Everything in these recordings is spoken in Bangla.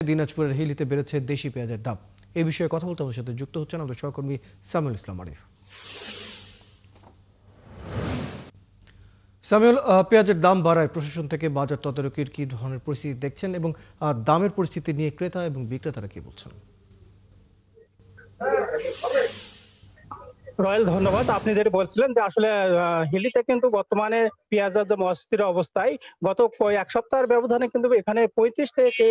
দিনাজপুরের হিলিতে বেড়েছে দেশি পেঁয়াজের দাম। এই বিষয়ে কথা বলতে আমাদের সাথে যুক্ত হচ্ছেন আমাদের সহকর্মী সামিউল ইসলাম আরিফ। সামিউল, পেঁয়াজের দাম বাড়ায় প্রশাসন থেকে বাজার তদারকির কি ধরনের পরিস্থিতি দেখছেন এবং দামের পরিস্থিতি নিয়ে ক্রেতা এবং বিক্রেতারা কি বলছেন? রয়েল, ধন্যবাদ। আপনি যেটা বলছিলেন যে আসলে হিলিতে কিন্তু বর্তমানে পেঁয়াজের দাম অস্থির অবস্থায়। গত এক সপ্তাহের ব্যবধানে কিন্তু এখানে 35 থেকে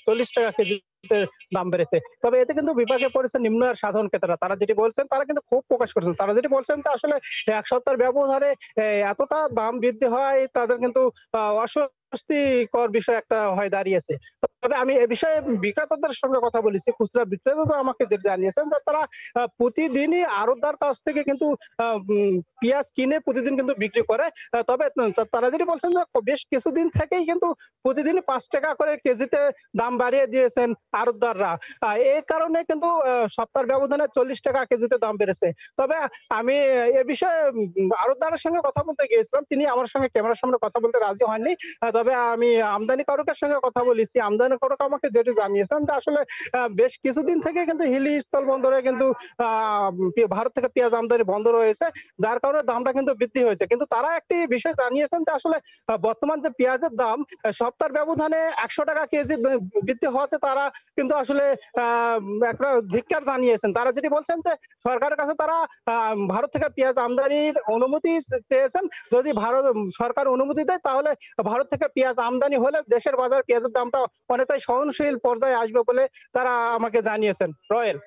40 টাকা কেজিতে দাম বেড়েছে। তবে এতে কিন্তু বিপাকে পড়েছে নিম্ন আর সাধারণ ক্রেতারা। তারা যেটি বলছেন, তারা কিন্তু ক্ষোভ প্রকাশ করেছেন। তারা যেটি বলছেন যে আসলে এক সপ্তাহের ব্যবধানে এতটা দাম বৃদ্ধি হয় তাদের কিন্তু অস্বস্তিকর বিষয় একটা হয়ে দাঁড়িয়েছে। তবে আমি এ বিষয়ে বিক্রেতাদের সঙ্গে কথা বলেছি। খুচরা বিক্রেতারা আমাকে যেটা জানিয়েছেন যে তারা প্রতিদিনই আড়তদার কাছ থেকে কিন্তু পেঁয়াজ কিনে প্রতিদিন কিন্তু বিক্রি করে। তবে তারা যেটি বলছেন যে বেশ কিছুদিন থেকেই কিন্তু প্রতিদিনই ৫ টাকা করে কেজিতে দাম বাড়িয়ে দিয়েছেন আড়তদাররা। এই কারণে কিন্তু সপ্তাহের ব্যবধানে ৪০ টাকা কেজিতে দাম বেড়েছে। তবে আমি এ বিষয়ে আড়তদারের সঙ্গে কথা বলতে গিয়েছিলাম। তিনি আমার সঙ্গে ক্যামেরার সামনে কথা বলতে রাজি হননি। তবে আমি আমদানিকারকের সঙ্গে কথা বলেছি। আমদানিকারক আমাকে যেটি জানিয়েছেন যে আসলে বেশ কিছুদিন থেকে কিন্তু হিলি স্থল বন্দরে কিন্তু ভারত থেকে পেঁয়াজ আমদানি বন্ধ রয়েছে, যার কারণে দামটা কিন্তু বৃদ্ধি হয়েছে। কিন্তু তারা একটি বিষয় জানিয়েছেন যে আসলে বর্তমান যে পেঁয়াজের দাম সপ্তাহের ব্যবধানে ১০০ টাকা কেজি বৃদ্ধি হওয়াতে তারা কিন্তু আসলে একটা ধিক্কার জানিয়েছেন। তারা যেটি বলছেন যে সরকারের কাছে তারা ভারত থেকে পেঁয়াজ আমদানির অনুমতি চেয়েছেন। যদি ভারত সরকার অনুমতি দেয় তাহলে ভারত থেকে পেঁয়াজ আমদানি হলে দেশের বাজারে পেঁয়াজের দামটা অনেকটাই সহনশীল পর্যায়ে আসবে বলে তারা আমাকে জানিয়েছেন। রয়েল।